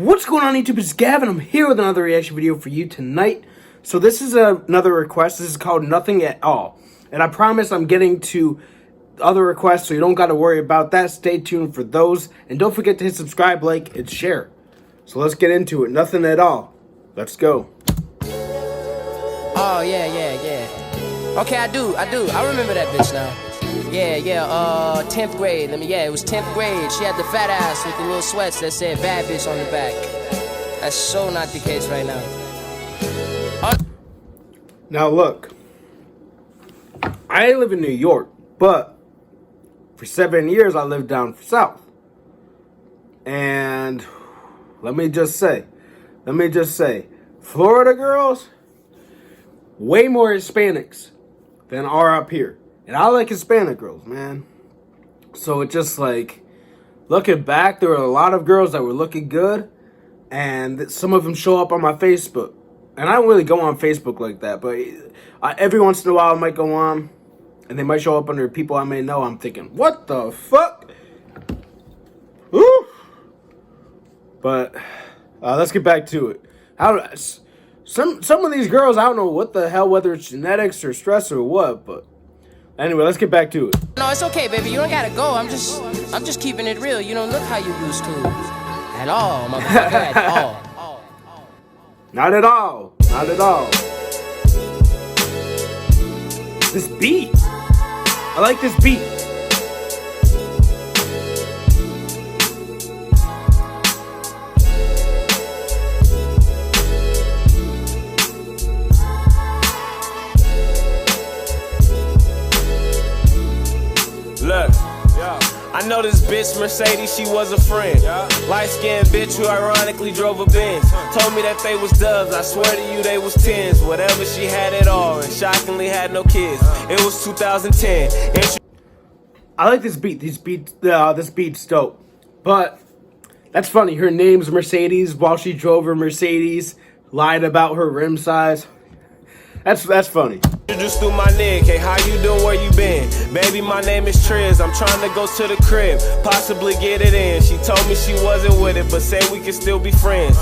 What's going on, YouTube? It's Gavin. I'm here with another reaction video for you tonight. So this is another request. This is called Nothing at All. And I promise I'm getting to other requests, so you don't got to worry about that. Stay tuned for those. And don't forget to hit subscribe, like, and share. So let's get into it. Nothing at All. Let's go. Oh, yeah. Okay, I do. I remember that bitch now. Yeah, 10th grade. It was 10th grade. She had the fat ass with the little sweats that said bad bitch on the back. That's so not the case right now. Now look, I live in New York, but for 7 years I lived down south. And let me just say, Florida girls, way more Hispanics than are up here. And I like Hispanic girls, man. So it's just like, looking back, there were a lot of girls that were looking good. And some of them show up on my Facebook. And I don't really go on Facebook like that. But every once in a while I might go on. And they might show up under people I may know. I'm thinking, what the fuck? Woo! But let's get back to it. Some of these girls, I don't know what the hell, whether it's genetics or stress or what, but anyway, let's get back to it. No, it's okay, baby. You don't gotta go. I'm just keeping it real. You don't look how you used to. At all, motherfucker. At all. Not at all. Not at all. This beat. I like this beat. Look, I know this bitch Mercedes, she was a friend. Light-skinned bitch who ironically drove a Benz. Told me that they was dubs, I swear to you they was tens. Whatever, she had it all and shockingly had no kids. It was 2010. I like this beat. This beat's dope. But that's funny. Her name's Mercedes while she drove her Mercedes. Lied about her rim size. That's funny. Just through my neck, hey, how you doing, where you been? Baby, my name is Trizz, I'm trying to go to the crib, possibly get it in. She told me she wasn't with it, but said we can still be friends.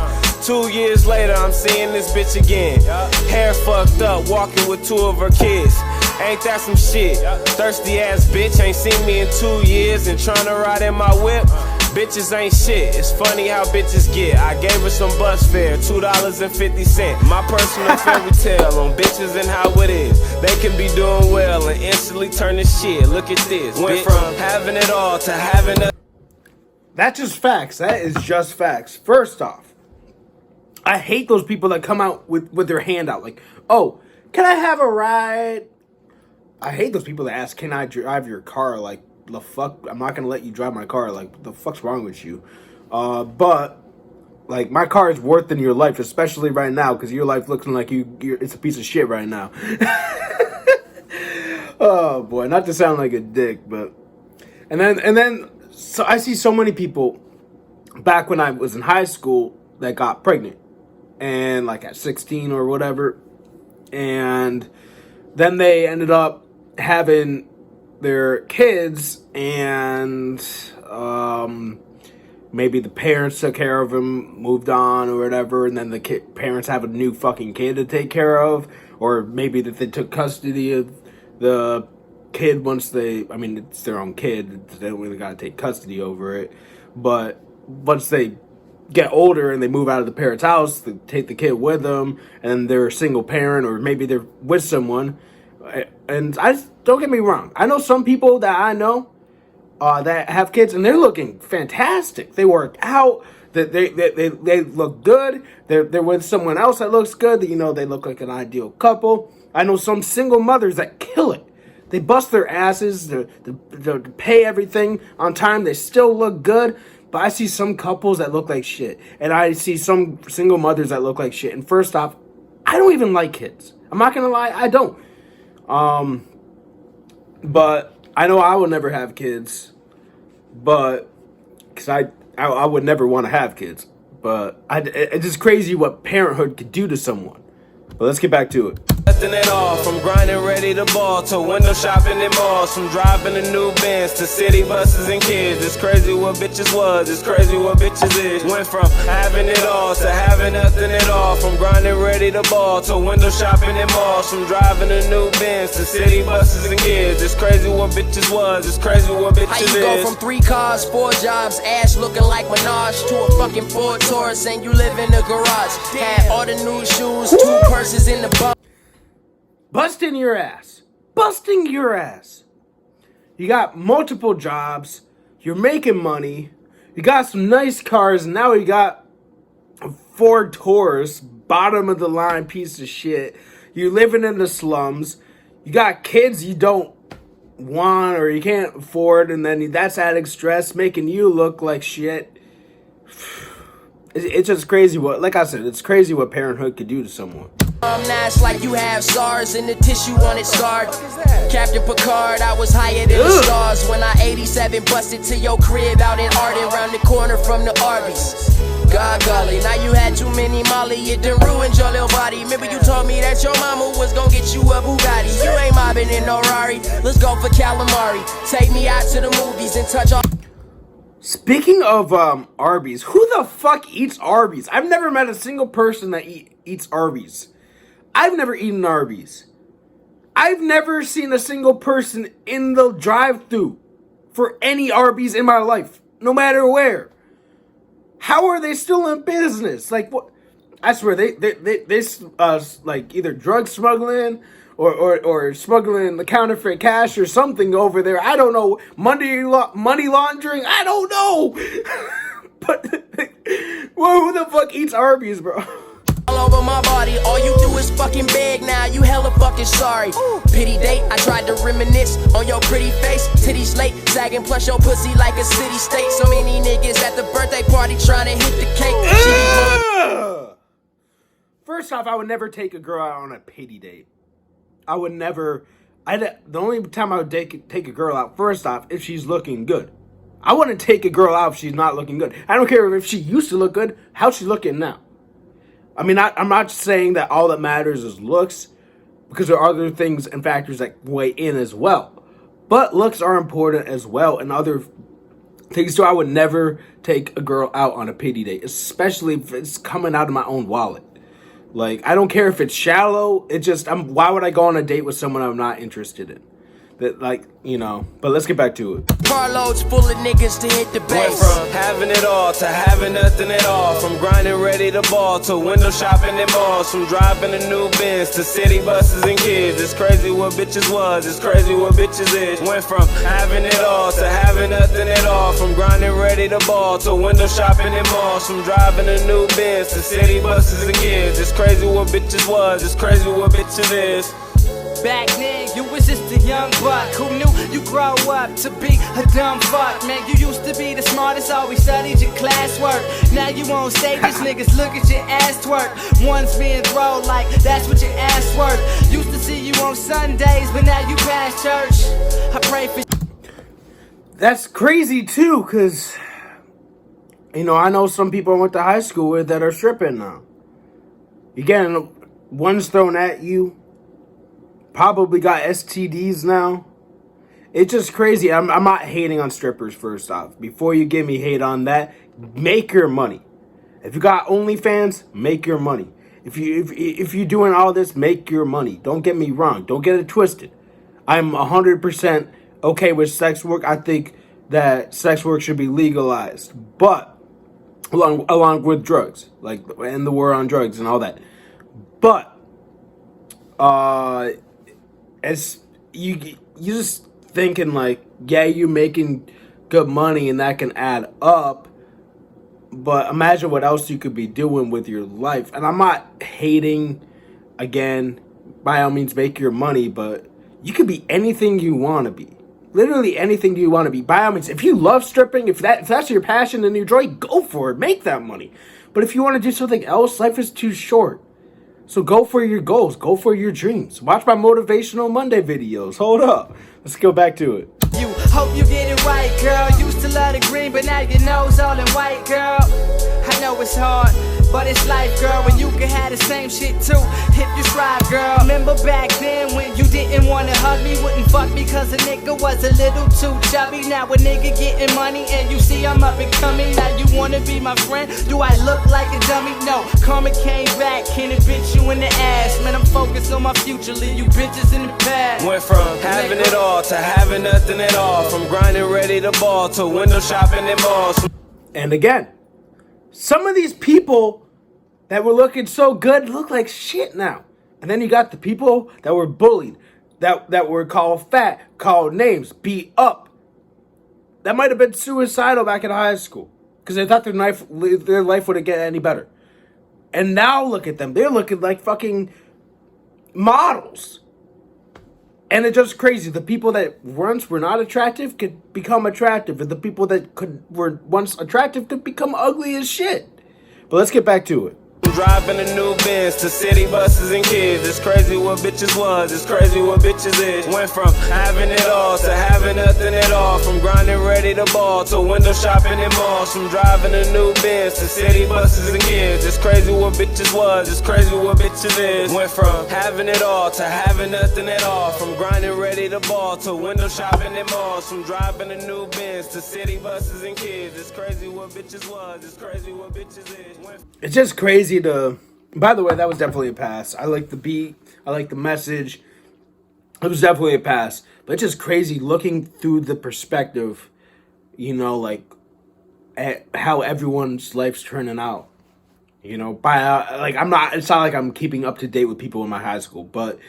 2 years later, I'm seeing this bitch again. Hair fucked up, walking with 2 of her kids. Ain't that some shit? Thirsty ass bitch, ain't seen me in 2 years and trying to ride in my whip. Bitches ain't shit, it's funny how bitches get. I gave her some bus fare, $2.50. My personal fairy tale on bitches and how it is. They can be doing well and instantly turn to shit. Look at this, went from having it all to having a... That's just facts. That is just facts. First off, I hate those people that come out with their hand out like, oh, can I have a ride? I hate those people that ask, can I drive your car? Like, the fuck, I'm not gonna let you drive my car. Like, what the fuck's wrong with you? But like, my car is worth in your life, especially right now, because your life looks like it's a piece of shit right now. Oh boy, not to sound like a dick, but and then so I see so many people back when I was in high school that got pregnant, and like at 16 or whatever, and then they ended up having their kids, and maybe the parents took care of them, moved on or whatever, and then the parents have a new fucking kid to take care of, or maybe that they took custody of the kid once it's their own kid, they don't really gotta take custody over it, but once they get older and they move out of the parents' house, they take the kid with them, and they're a single parent, or maybe they're with someone. And don't get me wrong, I know some people that I know that have kids, and they're looking fantastic. They work out, that they look good. They're with someone else that looks good. You know, they look like an ideal couple. I know some single mothers that kill it. They bust their asses to pay everything on time. They still look good. But I see some couples that look like shit, and I see some single mothers that look like shit. And first off, I don't even like kids. I'm not gonna lie, I don't. But I know I will never have kids, but because I would never want to have kids, but it's just crazy what parenthood could do to someone. But let's get back to it. Nothing at all, from grinding ready to ball to window shopping in malls, from driving a new Benz to city buses and kids. It's crazy what bitches was, it's crazy what bitches is. Went from having it all to having nothing at all, from grinding ready to ball to window shopping in malls, from driving a new Benz to city buses and kids. It's crazy what bitches was, it's crazy what bitches is. How you go from 3 cars, 4 jobs, ass looking like Minaj, to a fucking Ford Taurus and you live in the garage. Had all the new shoes, 2 purses in the bum. Busting your ass. Busting your ass. You got multiple jobs. You're making money. You got some nice cars. And now you got a Ford Taurus. Bottom of the line piece of shit. You're living in the slums. You got kids you don't want or you can't afford. And then that's adding stress. Making you look like shit. It's just crazy what, like I said, it's crazy what parenthood could do to someone. Now it's like you have SARS and the tissue on it scarred. Captain Picard, I was higher than the stars when I 87 busted to your crib out in Arden, round the corner from the Arby's. God golly, now you had too many Molly, it done ruined your little body. Remember you told me that your mama was gonna get you a Bugatti. You ain't mobbing in no Rari, let's go for calamari. Take me out to the movies and touch all. Speaking of Arby's, who the fuck eats Arby's? I've never met a single person that eats Arby's. I've never eaten Arby's. I've never seen a single person in the drive-thru for any Arby's in my life, no matter where. How are they still in business? Like what? I swear they like either drug smuggling or smuggling the counterfeit cash or something over there. I don't know. Money laundering. I don't know. But well, who the fuck eats Arby's, bro? All over my body, all you do is fucking beg now, you hella fucking sorry. Pity date, I tried to reminisce on your pretty face. Titties late, sagging plus your pussy like a city state. So many niggas at the birthday party trying to hit the cake. First off, I would never take a girl out on a pity date. I would never. The only time I would take a girl out, first off, if she's looking good. I wouldn't take a girl out if she's not looking good. I don't care if she used to look good. How's she looking now? I mean, I'm not saying that all that matters is looks, because there are other things and factors that weigh in as well. But looks are important as well, and other things. So I would never take a girl out on a pity date, especially if it's coming out of my own wallet. Like, I don't care if it's shallow. It just, why would I go on a date with someone I'm not interested in? That, like, you know, but let's get back to it. Carloads full of niggas to hit the base. Went from having it all to having nothing at all, from grinding ready to ball to window shopping in malls, from driving a new Benz to city buses and kids. It's crazy what bitches was, it's crazy what bitches is. Went from having it all to having nothing at all, from grinding ready to ball to window shopping in malls, from driving a new Benz to city buses and kids. It's crazy what bitches was, it's crazy what bitches is. Back then, you was just a young buck who knew you grow up to be a dumb fuck. Man, you used to be the smartest, always studied your classwork. Now you on stages, niggas look at your ass twerk. One's being thrown like that's what your ass worth. Used to see you on Sundays, but now you past church. I pray for. That's crazy too, because, you know, I know some people I went to high school with that are stripping now. Again, one's thrown at you. Probably got STDs now. It's just crazy. I'm not hating on strippers, first off. Before you give me hate on that, make your money. If you got OnlyFans, make your money. If you're doing all this, make your money. Don't get me wrong. Don't get it twisted. I'm 100% okay with sex work. I think that sex work should be legalized. But, along with drugs. Like, and the war on drugs and all that. But, as you just thinking like, yeah, you're making good money and that can add up, but imagine what else you could be doing with your life. And I'm not hating, again, by all means make your money, but you could be anything you want to be. Literally anything you want to be. By all means, if you love stripping, if that's your passion and your joy, go for it, make that money. But if you want to do something else, life is too short. So go for your goals. Go for your dreams. Watch my Motivational Monday videos. Hold up. Let's go back to it. You hope you get it right, girl. Used to love the green, but now your nose all in white, girl. I know it's hard. But it's life, girl, when you can have the same shit too. If you strive, girl. Remember back then when you didn't wanna hug me, wouldn't fuck me cause a nigga was a little too chubby. Now a nigga getting money and you see I'm up and coming. Now you wanna be my friend? Do I look like a dummy? No, karma came back, can it bitch you in the ass? Man, I'm focused on my future, leave you bitches in the past. Went from having it all to having nothing at all. From grinding ready to ball to window shopping in malls. And again, some of these people that were looking so good look like shit now. And then you got the people that were bullied, that were called fat, called names, beat up. That might have been suicidal back in high school because they thought their life wouldn't get any better. And now look at them. They're looking like fucking models. And it's just crazy. The people that once were not attractive could become attractive. And the people that were once attractive could become ugly as shit. But let's get back to it. Driving a new Benz to city buses and kids. It's crazy what bitches was, it's crazy what bitches is. Went from having it all to having nothing at all. From grinding ready to ball to window shopping in malls. From driving a new Benz to city buses and kids. It's crazy what bitches was, it's crazy what bitches is. Went from having it all to having nothing at all. From grinding ready to ball to window shopping in malls. From driving a new Benz to city buses and kids. It's crazy what bitches was, it's crazy what bitches is. It's just crazy to... By the way, that was definitely a pass. I like the beat. I like the message. It was definitely a pass. But it's just crazy looking through the perspective, you know, like, at how everyone's life's turning out. You know, it's not like I'm keeping up to date with people in my high school, but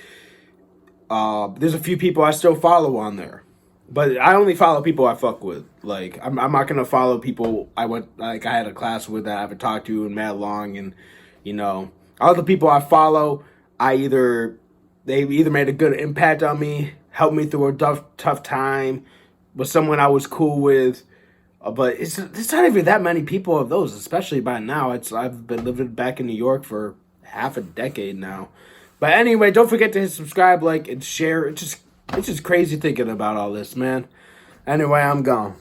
there's a few people I still follow on there. But I only follow people I fuck with. Like, I'm not gonna follow people I had a class with that I haven't talked to in mad long. And, you know, all the people I follow, they either made a good impact on me, helped me through a tough time, was someone I was cool with. But it's not even that many people of those, especially by now. I've been living back in New York for half a decade now. But anyway, don't forget to hit subscribe, like, and share. It's just crazy thinking about all this, man. Anyway, I'm gone.